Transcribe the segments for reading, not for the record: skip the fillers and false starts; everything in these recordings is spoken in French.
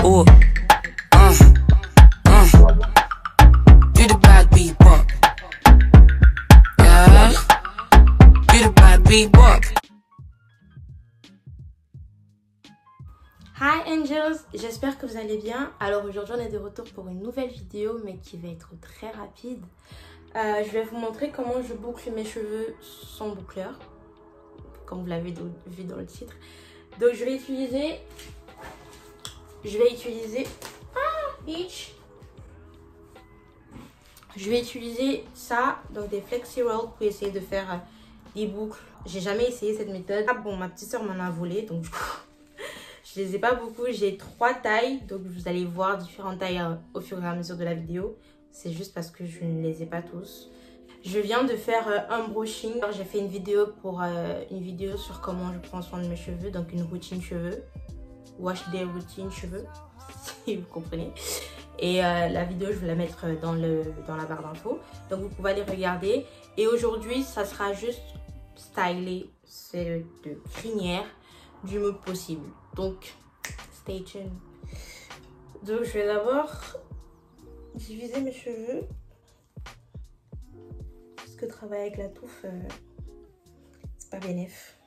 Ooh, you the bad people. Yeah, you the bad people. Hi Angels, j'espère que vous allez bien. Alors aujourd'hui on est de retour pour une nouvelle vidéo mais qui va être très rapide. Je vais vous montrer comment je boucle mes cheveux sans boucleur, comme vous l'avez vu dans le titre. Donc je vais utiliser ça, donc des flexi roll pour essayer de faire des boucles. J'ai jamais essayé cette méthode. Ah bon, ma petite soeur m'en a volé, donc du coup je les ai pas beaucoup. J'ai 3 tailles, donc vous allez voir différentes tailles au fur et à mesure de la vidéo. C'est juste parce que je ne les ai pas tous. Je viens de faire un brushing. J'ai fait une vidéo sur comment je prends soin de mes cheveux, donc une routine cheveux. Wash day routine cheveux, si vous comprenez. Et la vidéo, je vais la mettre dans la barre d'infos. Donc vous pouvez aller regarder. Et aujourd'hui, ça sera juste stylé, c'est de crinière du mieux possible. Donc, stay tuned. Donc je vais d'abord diviser mes cheveux. Parce que travailler avec la touffe, c'est pas bénéf.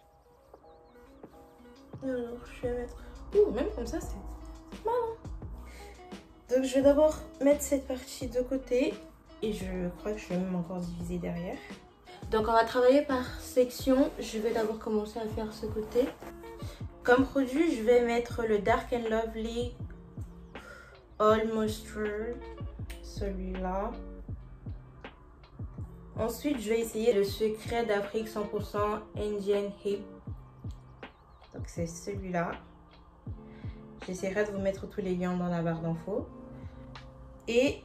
Alors je vais mettre... Ouh, même comme ça, c'est mal, hein. Donc je vais d'abord mettre cette partie de côté. Et je crois que je vais même encore diviser derrière. Donc on va travailler par section. Je vais d'abord commencer à faire ce côté. Comme produit, je vais mettre le Dark and Lovely All Moisture, celui-là. Ensuite, je vais essayer le Secret d'Afrique 100% Indian Hip. Donc c'est celui-là. J'essaierai de vous mettre tous les liens dans la barre d'infos. Et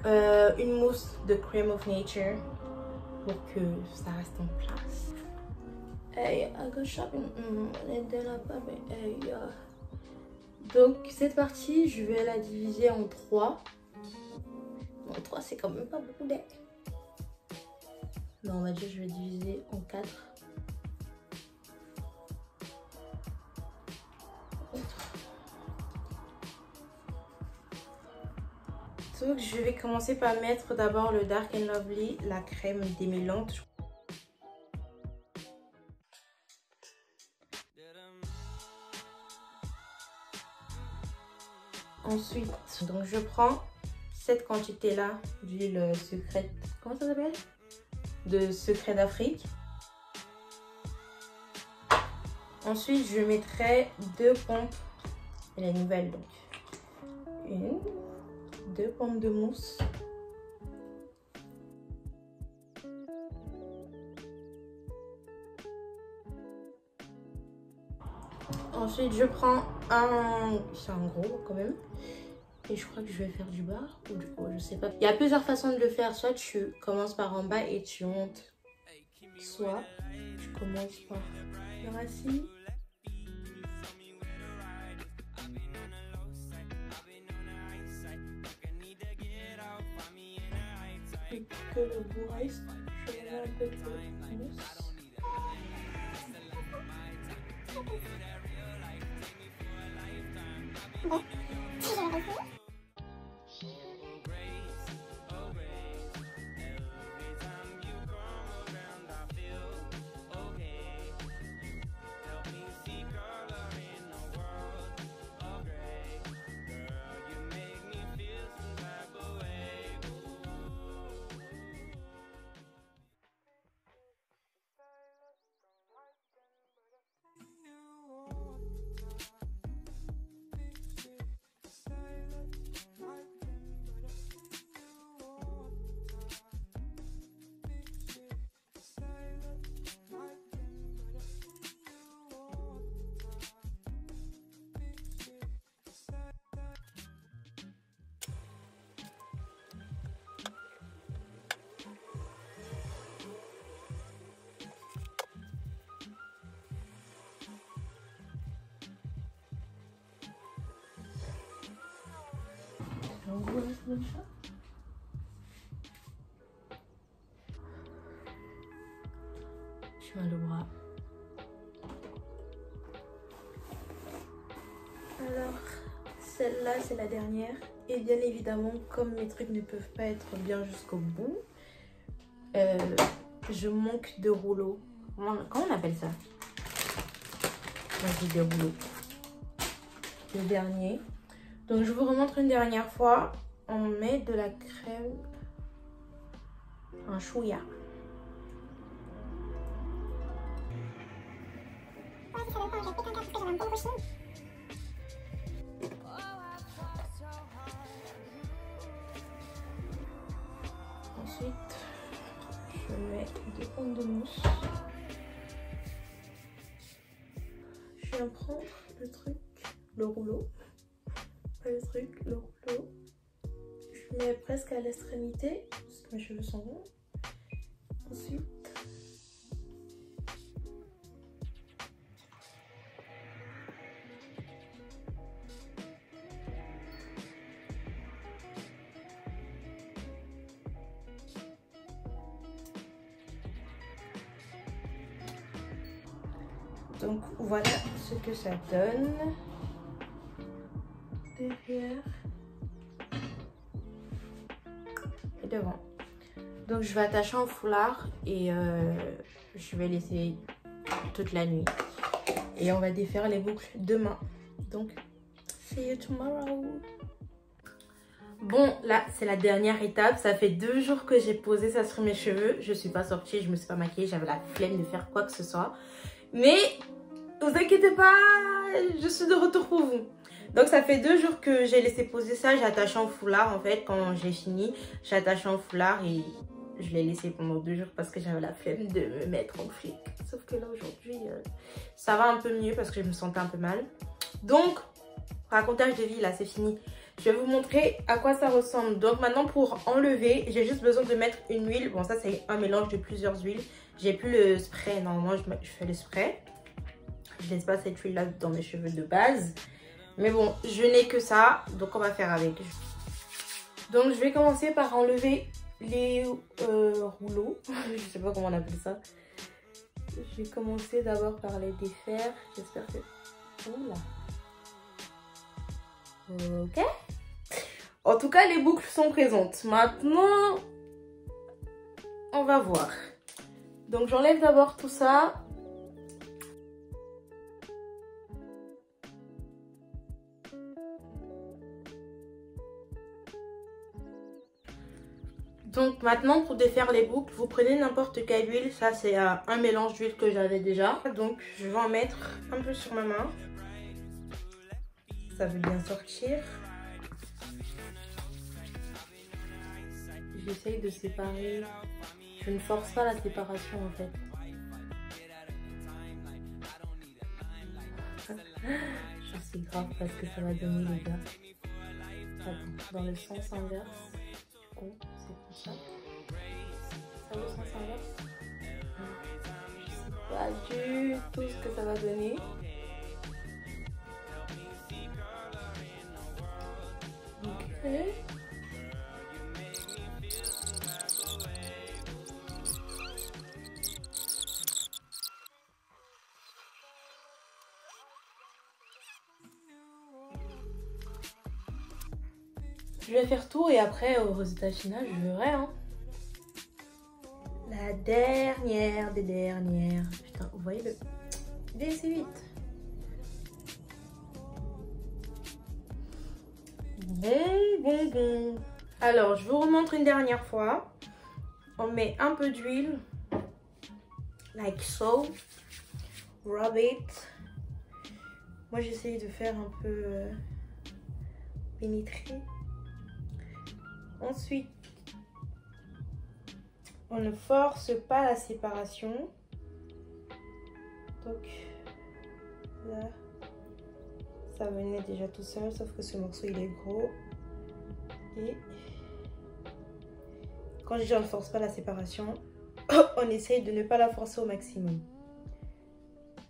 une mousse de Cream of Nature pour que ça reste en place. Hey, I go shopping. Hey, donc cette partie, je vais la diviser en 3. Bon, 3 c'est quand même pas beaucoup d'aide. Non, on va dire je vais diviser en 4. Donc je vais commencer par mettre d'abord le Dark and Lovely, la crème démêlante. Ensuite, donc je prends cette quantité là d'huile secrète, comment ça s'appelle? De Secret d'Afrique. Ensuite, je mettrai 2 pompes, elle est nouvelle donc 2 pompes de mousse. Ensuite, je prends c'est un gros quand même. Et je crois que je vais faire du bas ou du haut, je sais pas. Il y a plusieurs façons de le faire. Soit tu commences par en bas et tu montes. Soit tu commences par la racine. Et pour que le bout reste, je vais mettre un peu de mousse. Je mets le bras. Alors celle-là c'est la dernière. Et bien évidemment, comme mes trucs ne peuvent pas être bien jusqu'au bout, je manque de rouleaux. Comment on appelle ça? Moi j'ai des rouleaux. Le dernier. Donc je vous remontre une dernière fois. On met de la crème. Un chouïa. Ensuite, je mets des ondes de mousse. Je viens prendre le truc, le rouleau. Pas le truc, le rouleau. Je mets presque à l'extrémité, parce que mes cheveux sont longs. Ensuite, donc voilà ce que ça donne derrière et devant. Donc je vais attacher un foulard et je vais laisser toute la nuit. Et on va défaire les boucles demain. Donc, see you tomorrow. Bon, là, c'est la dernière étape. Ça fait 2 jours que j'ai posé ça sur mes cheveux. Je suis pas sortie, je me suis pas maquillée. J'avais la flemme de faire quoi que ce soit. Mais, vous inquiétez pas, je suis de retour pour vous. Donc, ça fait 2 jours que j'ai laissé poser ça. J'ai attaché un foulard, en fait. Quand j'ai fini, j'ai attaché un foulard et je l'ai laissé pendant 2 jours parce que j'avais la flemme de me mettre en flic. Sauf que là, aujourd'hui, ça va un peu mieux parce que je me sentais un peu mal. Donc, racontage de vie, là, c'est fini. Je vais vous montrer à quoi ça ressemble. Donc maintenant, pour enlever, j'ai juste besoin de mettre une huile. Bon, ça, c'est un mélange de plusieurs huiles. J'ai plus le spray. Normalement, je fais le spray. Je laisse pas cette huile-là dans mes cheveux de base. Mais bon, je n'ai que ça. Donc, on va faire avec. Donc, je vais commencer par enlever les rouleaux. Je sais pas comment on appelle ça. Je vais commencer d'abord par les défaire. J'espère que... Oula. Ok. En tout cas, les boucles sont présentes. Maintenant, on va voir. Donc, j'enlève d'abord tout ça. Donc, maintenant, pour défaire les boucles, vous prenez n'importe quelle huile. Ça, c'est un mélange d'huile que j'avais déjà. Donc, je vais en mettre un peu sur ma main. Ça veut bien sortir. J'essaye de séparer. Je ne force pas la séparation en fait. C'est grave parce que ça va donner les gars. Attends, dans le sens inverse. Du coup, c'est comme ça. Ça va le sens inverse? Je sais pas du tout ce que ça va donner. Ok. Je vais faire tout et après au résultat final je verrai hein. La dernière des dernières. Putain, vous voyez le... Il est assez vite. Bon. Alors je vous remontre une dernière fois. On met un peu d'huile. Like so. Rub it. Moi j'essaye de faire un peu pénétrer. Ensuite, on ne force pas la séparation. Donc là, ça venait déjà tout seul, sauf que ce morceau il est gros. Et quand je dis on ne force pas la séparation, on essaye de ne pas la forcer au maximum.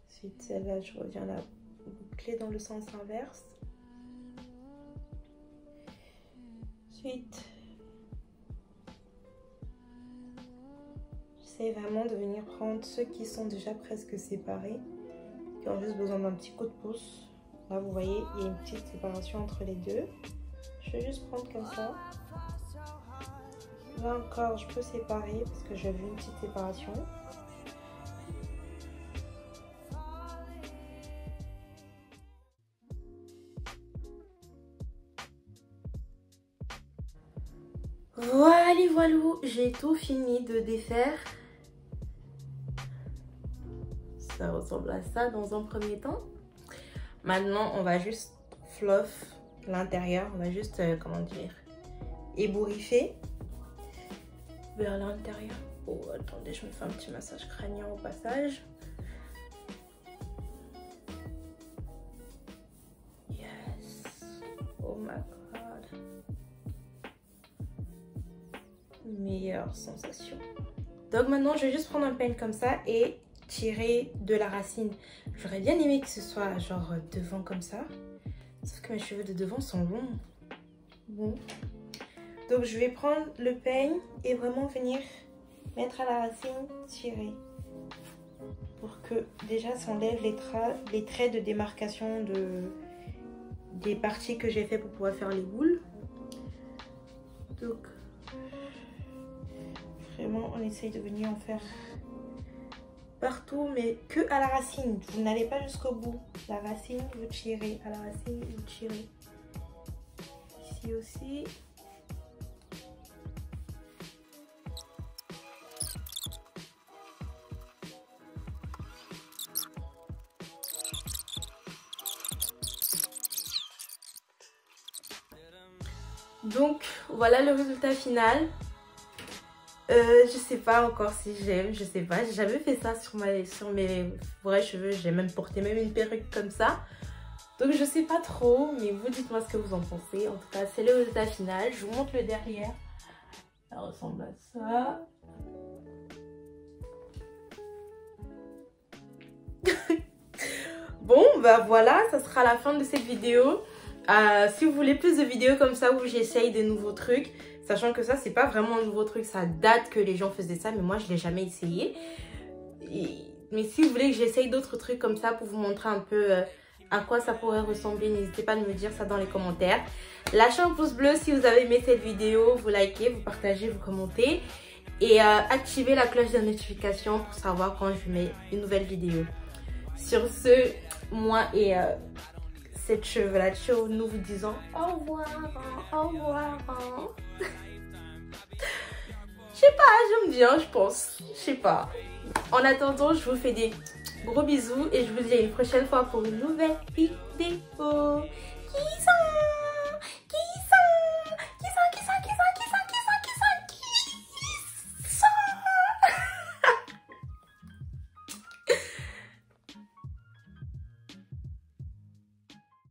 Ensuite, celle-là, je reviens la boucler dans le sens inverse. Ensuite, j'essaie vraiment de venir prendre ceux qui sont déjà presque séparés, qui ont juste besoin d'un petit coup de pouce. Là, vous voyez, il y a une petite séparation entre les deux. Je vais juste prendre comme ça. Là encore, je peux séparer parce que j'ai vu une petite séparation. Voilà, j'ai tout fini de défaire. Ça ressemble à ça dans un premier temps. Maintenant, on va juste fluff l'intérieur. On va juste, comment dire, ébouriffer vers l'intérieur. Oh, attendez, je me fais un petit massage crânien au passage. Yes. Oh my god. Meilleure sensation. Donc maintenant, je vais juste prendre un peigne comme ça et tirer de la racine. J'aurais bien aimé que ce soit genre devant comme ça. Sauf que mes cheveux de devant sont longs. Bon. Donc je vais prendre le peigne et vraiment venir mettre à la racine, tirer. Pour que déjà ça enlève les traits de démarcation des parties que j'ai fait pour pouvoir faire les boules. Donc vraiment on essaye de venir en faire partout, mais que à la racine. Vous n'allez pas jusqu'au bout. La racine, vous tirez. À la racine, vous tirez. Ici aussi. Donc, voilà le résultat final. Je sais pas encore si j'aime, je sais pas, j'ai jamais fait ça sur mes vrais cheveux, j'ai même porté même une perruque comme ça. Donc je sais pas trop, mais vous dites-moi ce que vous en pensez. En tout cas, c'est le résultat final. Je vous montre le derrière. Ça ressemble à ça. Bon, bah voilà, ça sera la fin de cette vidéo. Si vous voulez plus de vidéos comme ça où j'essaye de nouveaux trucs, sachant que ça c'est pas vraiment un nouveau truc, ça date que les gens faisaient ça, mais moi je l'ai jamais essayé. Mais si vous voulez que j'essaye d'autres trucs comme ça pour vous montrer un peu à quoi ça pourrait ressembler, n'hésitez pas à me dire ça dans les commentaires. Lâchez un pouce bleu si vous avez aimé cette vidéo, vous likez, vous partagez, vous commentez. Et activez la cloche de notification pour savoir quand je mets une nouvelle vidéo. Sur ce, moi et cette cheveux-là show, nous vous disons au revoir, au revoir. Je sais pas, j'aime bien, je pense. Je sais pas. En attendant, je vous fais des gros bisous et je vous dis à une prochaine fois pour une nouvelle vidéo.